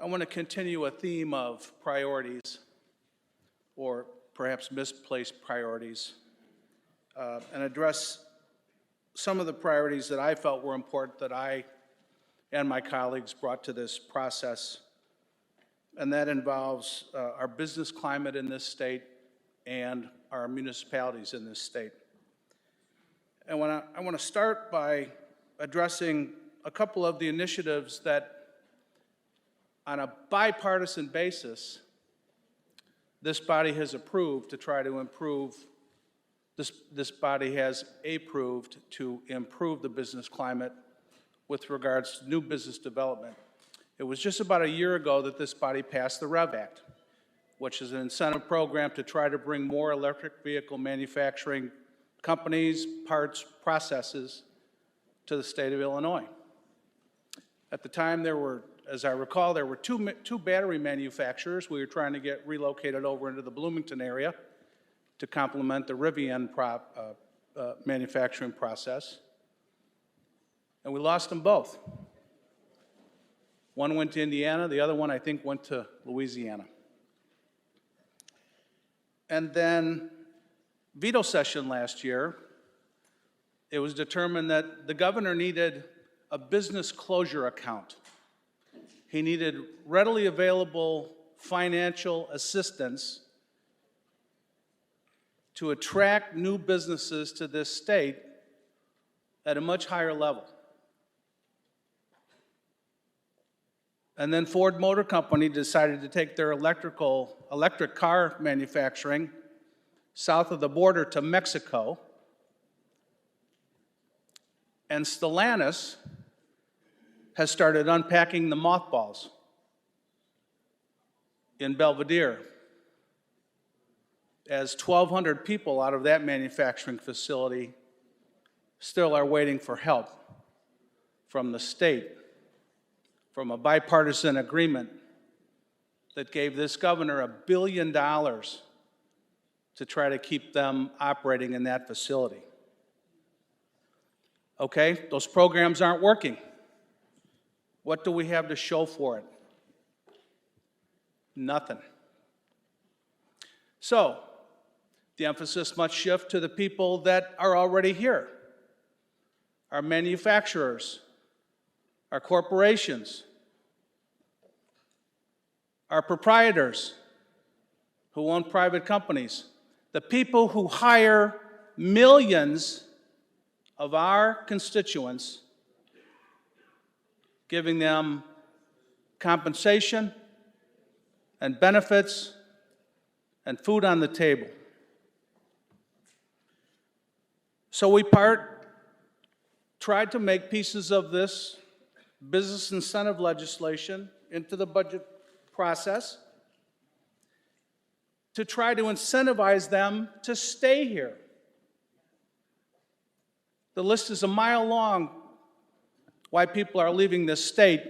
I want to continue a theme of priorities, or perhaps misplaced priorities, and address some of the priorities that I felt were important that I and my colleagues brought to this process. And that involves our business climate in this state and our municipalities in this state. And I want to start by addressing a couple of the initiatives that, on a bipartisan basis, this body has approved to try to improve, this body has approved to improve the business climate with regards to new business development. It was just about a year ago that this body passed the REV Act, which is an incentive program to try to bring more electric vehicle manufacturing companies, parts, processes to the state of Illinois. At the time, there were, as I recall, there were two battery manufacturers we were trying to get relocated over into the Bloomington area to complement the Rivian manufacturing process, and we lost them both. One went to Indiana, the other one, I think, went to Louisiana. And then, veto session last year, it was determined that the governor needed a business closure account. He needed readily available financial assistance to attract new businesses to this state at a much higher level. And then Ford Motor Company decided to take their electric car manufacturing south of the border to Mexico. And Stellantis has started unpacking the mothballs in Belvidere, as 1,200 people out of that manufacturing facility still are waiting for help from the state, from a bipartisan agreement that gave this governor $1 billion to try to keep them operating in that facility. Okay, those programs aren't working. What do we have to show for it? Nothing. So, the emphasis must shift to the people that are already here. Our manufacturers, our corporations, our proprietors who own private companies, the people who hire millions of our constituents, giving them compensation and benefits and food on the table. So we tried to make pieces of this business incentive legislation into the budget process to try to incentivize them to stay here. The list is a mile long why people are leaving this state,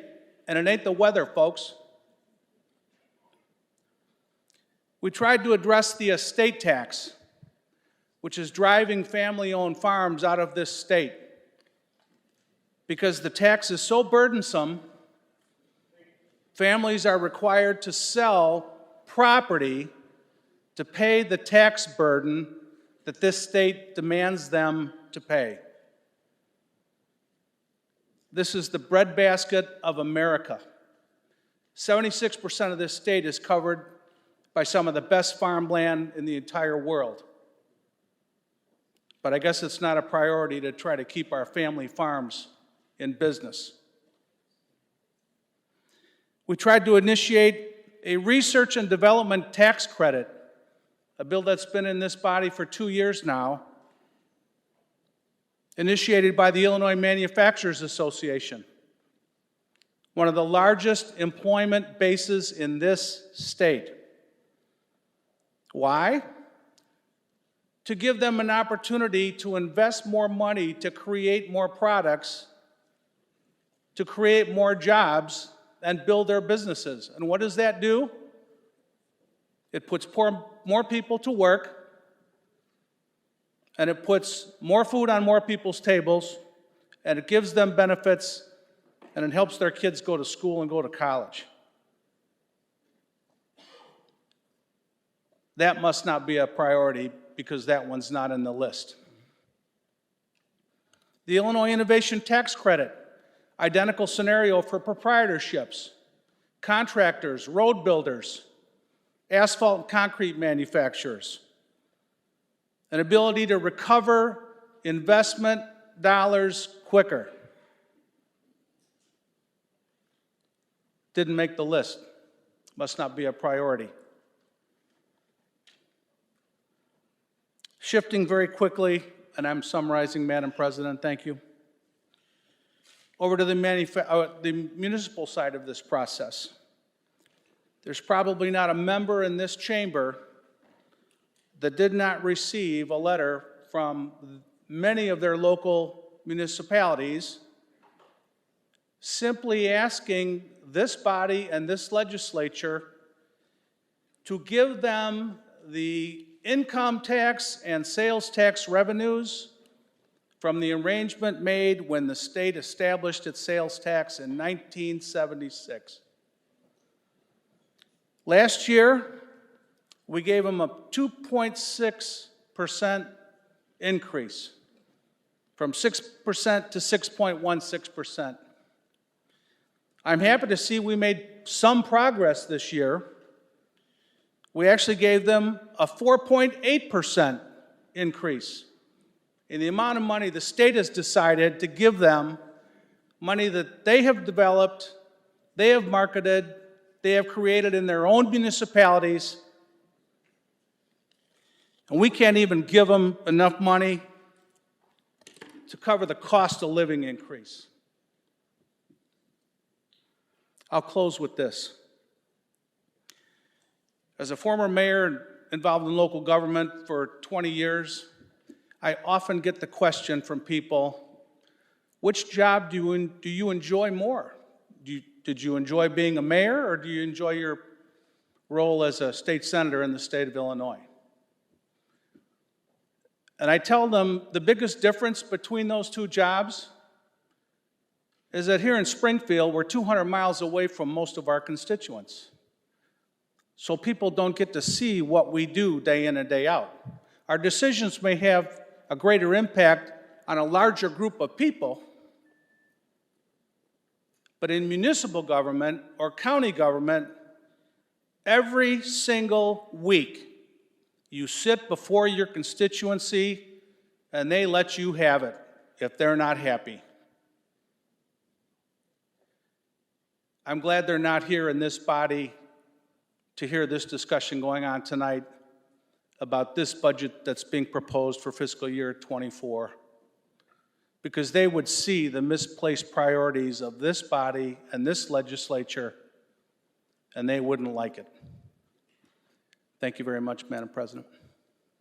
and it ain't the weather, folks. We tried to address the estate tax, which is driving family-owned farms out of this state, because the tax is so burdensome, families are required to sell property to pay the tax burden that this state demands them to pay. This is the breadbasket of America. 76% of this state is covered by some of the best farmland in the entire world. But I guess it's not a priority to try to keep our family farms in business. We tried to initiate a research and development tax credit, a bill that's been in this body for 2 years now, initiated by the Illinois Manufacturers Association, one of the largest employment bases in this state. Why? To give them an opportunity to invest more money to create more products, to create more jobs, and build their businesses. And what does that do? It puts more people to work, and it puts more food on more people's tables, and it gives them benefits, and it helps their kids go to school and go to college. that must not be a priority because that one's not in the list. The Illinois Innovation Tax Credit, identical scenario for proprietorships, contractors, road builders, asphalt and concrete manufacturers, an ability to recover investment dollars quicker. Didn't make the list. Must not be a priority. Shifting very quickly, and I'm summarizing, Madam President, thank you, over to the municipal side of this process. There's probably not a member in this chamber that did not receive a letter from many of their local municipalities simply asking this body and this legislature to give them the income tax and sales tax revenues from the arrangement made when the state established its sales tax in 1976. Last year, we gave them a 2.6% increase, from 6% to 6.16%. I'm happy to see we made some progress this year. We actually gave them a 4.8% increase in the amount of money the state has decided to give them, money that they have developed, they have marketed, they have created in their own municipalities, and we can't even give them enough money to cover the cost of living increase. I'll close with this. As a former mayor involved in local government for 20 years, I often get the question from people, which job do you enjoy more? Did you enjoy being a mayor, or do you enjoy your role as a state senator in the state of Illinois? And I tell them the biggest difference between those two jobs is that here in Springfield, we're 200 miles away from most of our constituents. So people don't get to see what we do day in and day out. Our decisions may have a greater impact on a larger group of people, but in municipal government or county government, every single week, you sit before your constituency and they let you have it if they're not happy. I'm glad they're not here in this body to hear this discussion going on tonight about this budget that's being proposed for fiscal year '24, because they would see the misplaced priorities of this body and this legislature, and they wouldn't like it. Thank you very much, Madam President.